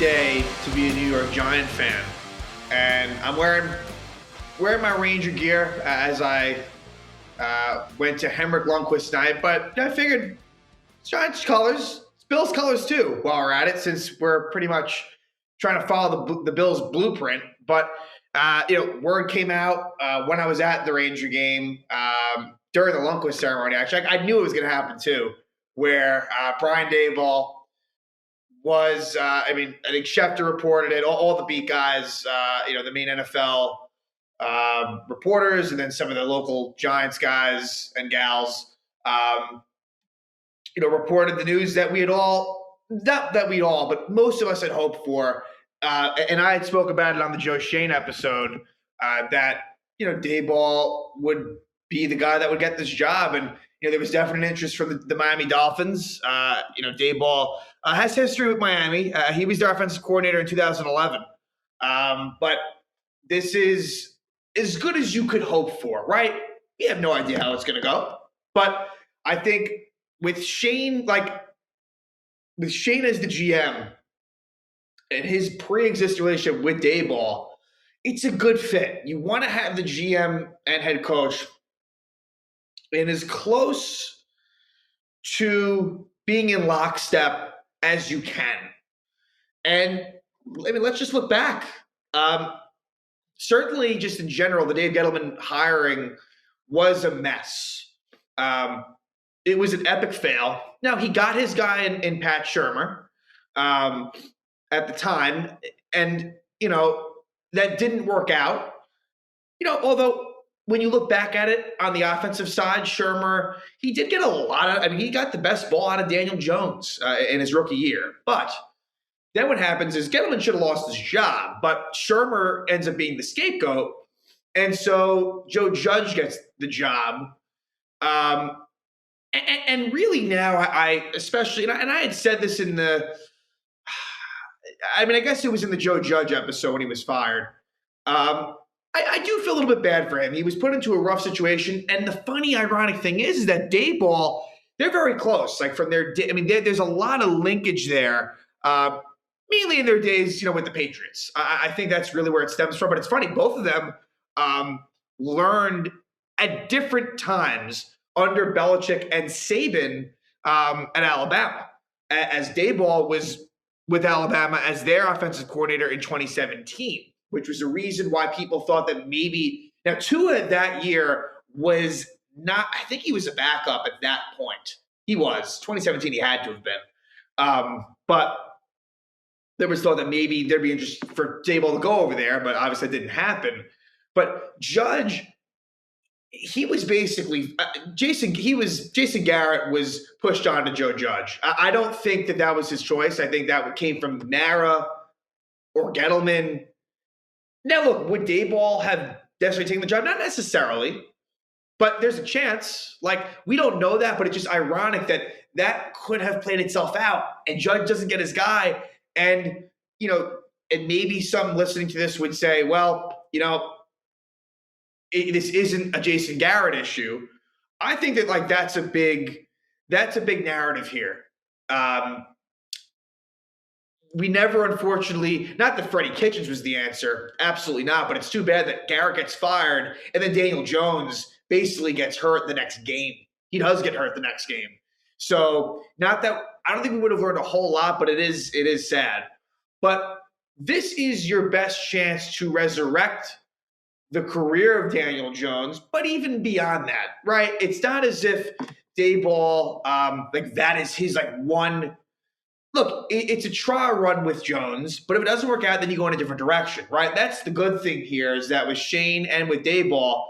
day to be a New York Giant fan, and I'm wearing my Ranger gear as I went to Henrik Lundqvist night. But I figured it's Giants colors, it's Bills colors too. While we're at it, since we're pretty much trying to follow the Bills blueprint. But word came out when I was at the Ranger game during the Lundqvist ceremony. Actually, I knew it was going to happen too, where Brian Daboll was, I think Schefter reported it, all the beat guys, the main NFL reporters, and then some of the local Giants guys and gals, reported the news that we had all, not that we all, but most of us had hoped for. And I had spoke about it on the Joe Schoen episode that, Daboll would be the guy that would get this job. And, there was definite interest from the Miami Dolphins. Daboll has history with Miami. He was their offensive coordinator in 2011. But this is as good as you could hope for, right? We have no idea how it's going to go. But I think with Schoen as the GM and his pre-existing relationship with Daboll, it's a good fit. You want to have the GM and head coach and as close to being in lockstep as you can. And let's just look back. Certainly, just in general, the Dave Gettleman hiring was a mess. It was an epic fail. Now, he got his guy in Pat Shurmur at the time, and, that didn't work out. Although when you look back at it on the offensive side, Shurmur, he did get he got the best ball out of Daniel Jones in his rookie year. But then what happens is Gettleman should have lost his job, but Shurmur ends up being the scapegoat. And so Joe Judge gets the job. And really now I especially, and I had said this in I guess it was in the Joe Judge episode when he was fired. I do feel a little bit bad for him. He was put into a rough situation. And the funny, ironic thing is that Daboll, they're very close. Like from there's a lot of linkage there, mainly in their days, with the Patriots. I think that's really where it stems from. But it's funny, both of them learned at different times under Belichick and Saban at Alabama, as Daboll was with Alabama as their offensive coordinator in 2017. Which was the reason why people thought that maybe – now, Tua that year was not – I think he was a backup at that point. He was. 2017, he had to have been. But there was thought that maybe there'd be interest for Daboll to go over there, but obviously that didn't happen. But Judge, he was basically Jason Garrett was pushed on to Joe Judge. I don't think that was his choice. I think that came from Mara or Gettleman. Now, look, would Daboll have desperately taken the job? Not necessarily, but there's a chance. We don't know that, but it's just ironic that could have played itself out, and Judge doesn't get his guy. And, and maybe some listening to this would say, well, this isn't a Jason Garrett issue. I think that, that's a big narrative here. We never, unfortunately, not that Freddie Kitchens was the answer, absolutely not, but it's too bad that Garrett gets fired and then Daniel Jones basically gets hurt the next game. He does get hurt the next game. So not that – I don't think we would have learned a whole lot, but it is sad. But this is your best chance to resurrect the career of Daniel Jones, but even beyond that, right? It's not as if Daboll, that is his, one – look, it's a trial run with Jones, but if it doesn't work out, then you go in a different direction, right? That's the good thing here is that with Schoen and with Daboll,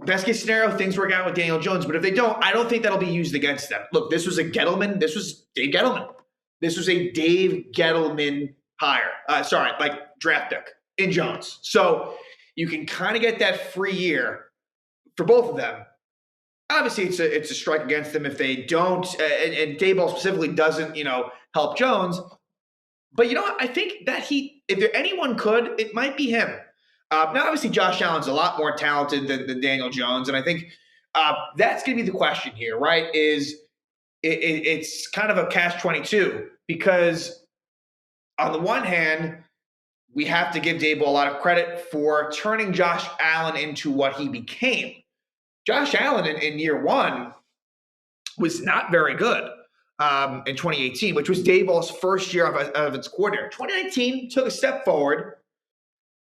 best case scenario, things work out with Daniel Jones. But if they don't, I don't think that'll be used against them. Look, this was a Gettleman. This was Dave Gettleman. This was a Dave Gettleman hire. Draft pick in Jones. So you can kind of get that free year for both of them. Obviously, it's a strike against them if they don't, and Daboll specifically doesn't, help Jones. But I think that if there anyone could, it might be him. Now, obviously, Josh Allen's a lot more talented than Daniel Jones, and I think that's going to be the question here, right? It's kind of a catch-22. because on the one hand, we have to give Daboll a lot of credit for turning Josh Allen into what he became. Josh Allen in year one was not very good in 2018, which was Daboll's first year of its coordinator. 2019 took a step forward.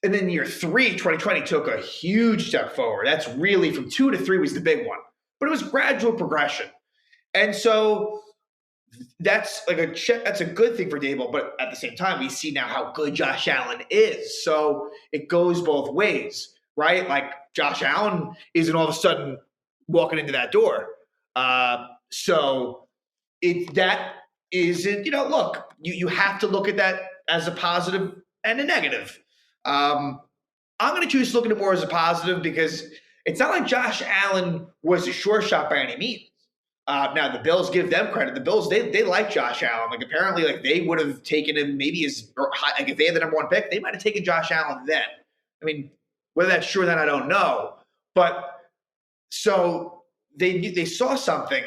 And then year three, 2020, took a huge step forward. That's really from 2 to 3 was the big one. But it was gradual progression. And so that's that's a good thing for Daboll, but at the same time, we see now how good Josh Allen is. So it goes both ways, right? Like Josh Allen isn't all of a sudden walking into that door. So that isn't, look, you have to look at that as a positive and a negative. I'm going to choose to look at it more as a positive because it's not like Josh Allen was a sure shot by any means. Now the Bills, give them credit. The Bills, they like Josh Allen. Like apparently, like they would have taken him maybe as like if they had the number 1 pick, they might have taken Josh Allen then. I mean, whether that's true or not, I don't know. But so they saw something.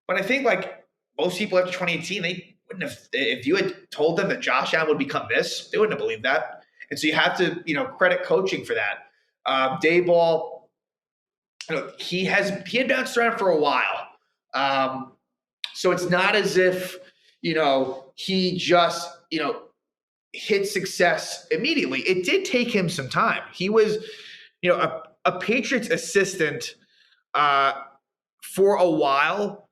But I think like most people after 2018, they wouldn't have. If you had told them that Josh Allen would become this, they wouldn't have believed that. And so you have to credit coaching for that. Daboll, he had bounced around for a while. So it's not as if, he just, hit success immediately. It did take him some time. He was, a Patriots assistant for a while.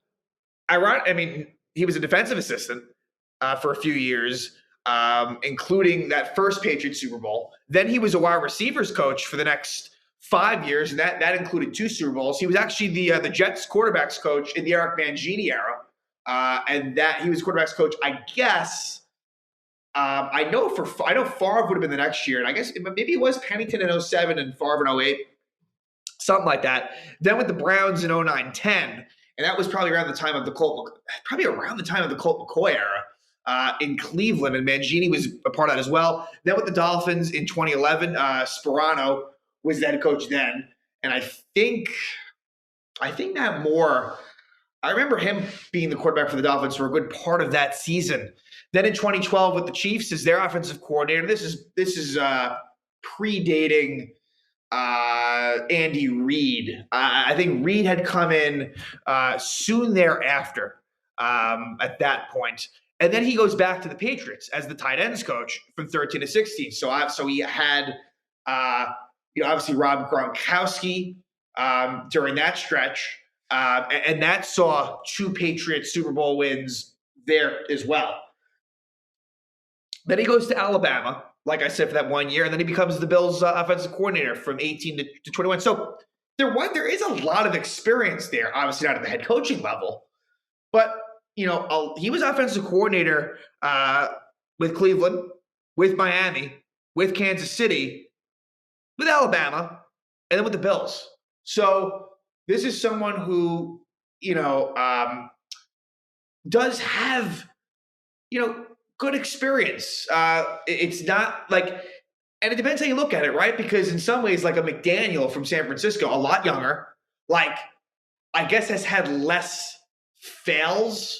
He was a defensive assistant for a few years, including that first Patriots Super Bowl. Then he was a wide receivers coach for the next 5 years, and that included 2 Super Bowls. He was actually the Jets quarterbacks coach in the Eric Mangini era, and that he was quarterbacks coach. I guess I know Favre would have been the next year, and I guess maybe it was Pennington in 07 and Favre in 08, something like that. Then with the Browns in 09-10, and that was probably around the time of the Colt McCoy era in Cleveland, and Mangini was a part of that as well. Then with the Dolphins in 2011, Sperano was the head coach then. And I think Matt Moore, I remember him being the quarterback for the Dolphins for a good part of that season. Then in 2012 with the Chiefs as their offensive coordinator. This is predating Andy Reid. I think Reid had come in soon thereafter at that point. And then he goes back to the Patriots as the tight ends coach from 13 to 16. So he had obviously Rob Gronkowski during that stretch, and that saw 2 Patriots Super Bowl wins there as well. Then he goes to Alabama, like I said, for that 1 year, and then he becomes the Bills' offensive coordinator from 18 to 21. So there is a lot of experience there, obviously not at the head coaching level, but he was offensive coordinator with Cleveland, with Miami, with Kansas City, with Alabama, and then with the Bills. So this is someone who, does have, good experience. It's not like, and it depends how you look at it, right? Because in some ways, like a McDaniel from San Francisco, a lot younger, like I guess has had less fails.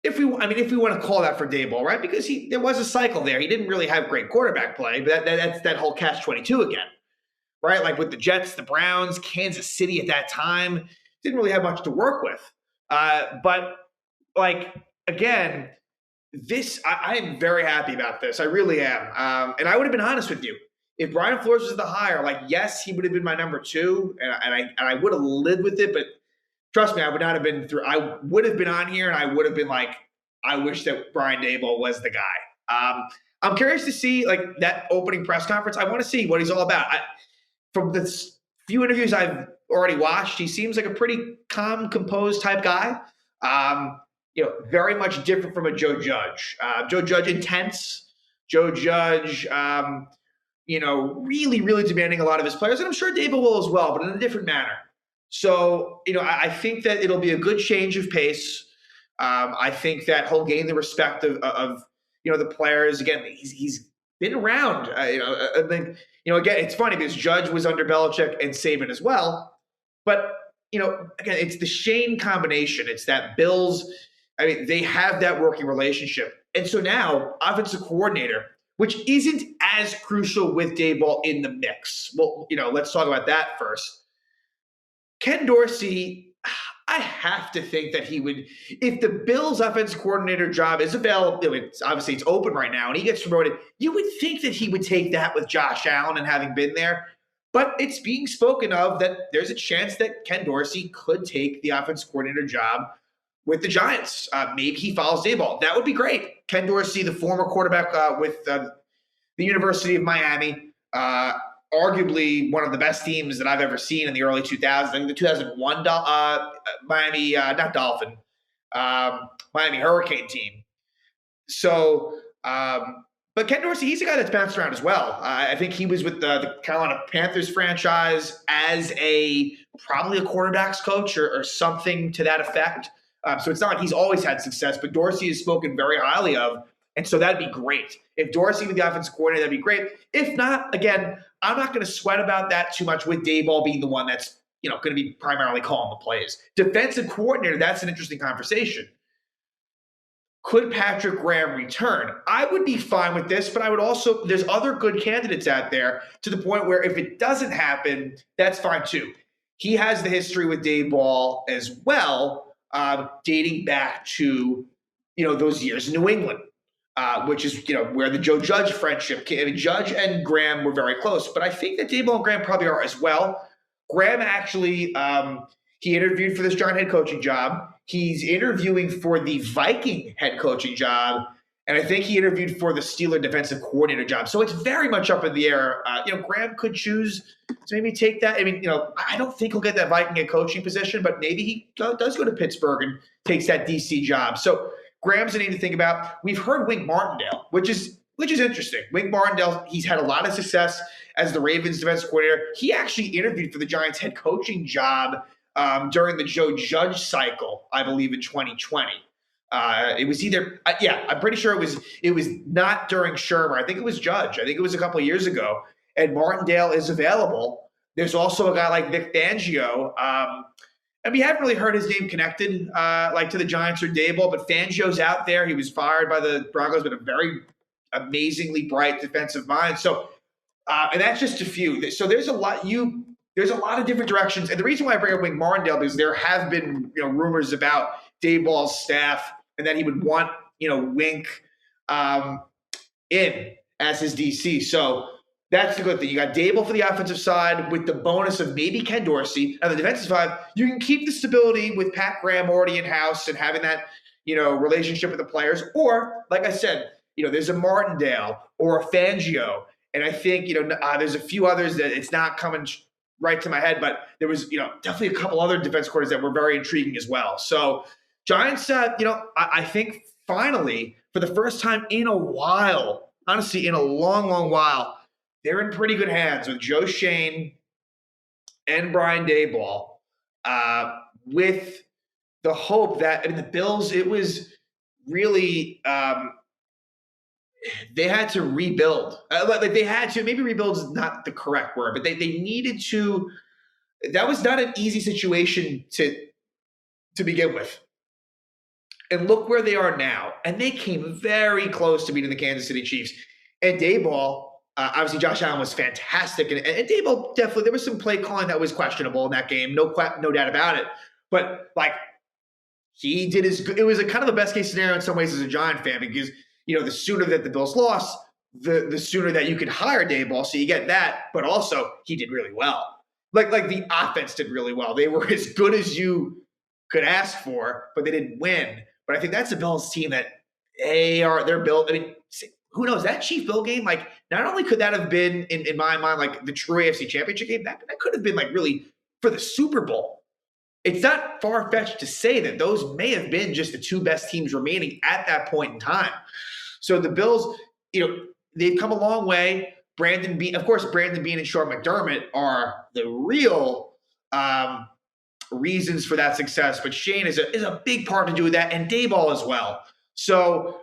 If we want to call that for Daboll, right? Because there was a cycle there. He didn't really have great quarterback play, but that's that whole catch-22 again. Right? Like with the Jets, the Browns, Kansas City at that time, didn't really have much to work with. But like, again, I am very happy about this. I really am. And I would have been honest with you. If Brian Flores was the hire, like, yes, he would have been my number 2, and I would have lived with it, but trust me, I would not have been through. I would have been on here, and I would have been like, I wish that Brian Daboll was the guy. I'm curious to see like that opening press conference. I want to see what he's all about. From the few interviews I've already watched, he seems like a pretty calm, composed type guy. Very much different from a Joe Judge. Joe Judge intense. Joe Judge, really, really demanding a lot of his players, and I'm sure Daboll will as well, but in a different manner. So, I think that it'll be a good change of pace. I think that he'll gain the respect of the players. Again, he's been around. I think, again, it's funny because Judge was under Belichick and Saban as well. But, again, it's the Schoen combination. It's that Bills I mean, they have that working relationship. And so now, offensive coordinator, which isn't as crucial with Daboll in the mix. Well, let's talk about that first. Ken Dorsey, I have to think that he would, if the Bills' offensive coordinator job is available, obviously it's open right now, and he gets promoted, you would think that he would take that with Josh Allen and having been there. But it's being spoken of that there's a chance that Ken Dorsey could take the offensive coordinator job with the Giants. Maybe he follows Daboll. That would be great. Ken Dorsey, the former quarterback with the University of Miami, arguably one of the best teams that I've ever seen in the early 2000s. I think the 2001 Miami, not Dolphin, Miami Hurricane team. So, but Ken Dorsey, he's a guy that's bounced around as well. I think he was with the Carolina Panthers franchise as probably a quarterback's coach or something to that effect. So it's not like he's always had success, but Dorsey is spoken very highly of. And so that'd be great. If Dorsey be the offensive coordinator, that'd be great. If not, again, I'm not going to sweat about that too much with Daboll being the one that's going to be primarily calling the plays. Defensive coordinator, that's an interesting conversation. Could Patrick Graham return? I would be fine with this, but I would also, there's other good candidates out there to the point where if it doesn't happen, that's fine too. He has the history with Daboll as well, dating back to, those years in New England. Which is, where the Joe Judge friendship came. I mean, Judge and Graham were very close, but I think that Daboll and Graham probably are as well. Graham actually, he interviewed for this Giant head coaching job. He's interviewing for the Viking head coaching job, and I think he interviewed for the Steeler defensive coordinator job. So it's very much up in the air. Graham could choose to maybe take that. I mean, I don't think he'll get that Viking head coaching position, but maybe he does go to Pittsburgh and takes that DC job. So Graham's a name to think about. We've heard Wink Martindale, which is interesting. Wink Martindale, he's had a lot of success as the Ravens defensive coordinator. He actually interviewed for the Giants head coaching job during the Joe Judge cycle, I believe, in 2020. It was either, I'm pretty sure it was not during Shermer. I think it was Judge. I think it was a couple of years ago. And Martindale is available. There's also a guy like Vic Fangio. And we haven't really heard his name connected to the Giants or Daboll, but Fangio's out there. He was fired by the Broncos, but a very amazingly bright defensive mind. So, and that's just a few. So there's a lot of different directions. And the reason why I bring up Wink Martindale is there have been rumors about Daboll's staff and that he would want Wink in as his DC. So that's the good thing. You got Daboll for the offensive side with the bonus of maybe Ken Dorsey. On the defensive side, you can keep the stability with Pat Graham already in-house and having that, relationship with the players. Or, like I said, there's a Martindale or a Fangio. And I think, there's a few others that it's not coming right to my head, but there was, definitely a couple other defense coordinators that were very intriguing as well. So Giants, I think finally, for the first time in a while, honestly, in a long, long while, they're in pretty good hands with Joe Schoen and Brian Daboll, with the hope that the Bills, it was really they had to rebuild. They had to. Maybe rebuild is not the correct word, but they needed to. That was not an easy situation to begin with. And look where they are now. And they came very close to beating the Kansas City Chiefs. And Daboll. Obviously, Josh Allen was fantastic, and Daboll definitely, there was some play calling that was questionable in that game, no doubt about it. But he did it was a kind of the best case scenario in some ways as a Giant fan because the sooner that the Bills lost, the sooner that you could hire Daboll, so you get that. But also, he did really well. Like the offense did really well. They were as good as you could ask for, but they didn't win. But I think that's the Bills team that they're built. I mean, who knows? That Chief Bill game, not only could that have been, in my mind, the true AFC Championship game, that could have been, really for the Super Bowl. It's not far-fetched to say that those may have been just the two best teams remaining at that point in time. So the Bills, they've come a long way. Brandon Beane and Sean McDermott are the real reasons for that success. But Shane is a big part to do with that, and Daboll as well. So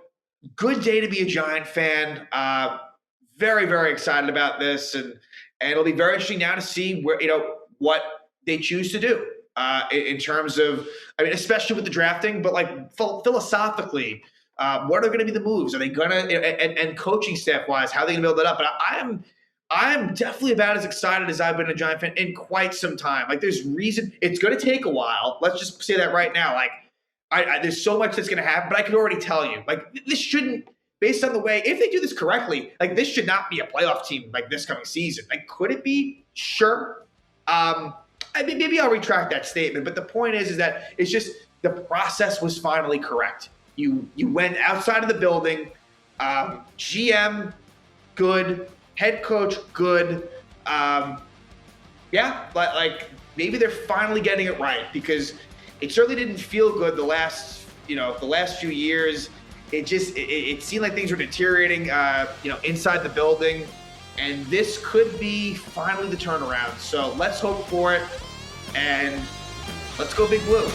good day to be a Giant fan. Very, very excited about this, and it'll be very interesting now to see where what they choose to do. in terms of, I mean, especially with the drafting, but like philosophically, what are going to be the moves? Are they going to, and coaching staff wise, how are they going to build it up? But I'm definitely about as excited as I've been a Giant fan in quite some time. Like, there's reason it's going to take a while. Let's just say that right now. Like, there's so much that's going to happen, but I can already tell you, like, this shouldn't, based on the way, if they do this correctly, like, this should not be a playoff team like this coming season. Like, could it be? Sure. I mean, maybe I'll retract that statement, but the point is that it's just the process was finally correct. You went outside of the building. GM, good. Head coach, good. Yeah, but like maybe they're finally getting it right, because it certainly didn't feel good the last few years. It seemed like things were deteriorating, inside the building, and this could be finally the turnaround. So let's hope for it, and let's go Big Blue.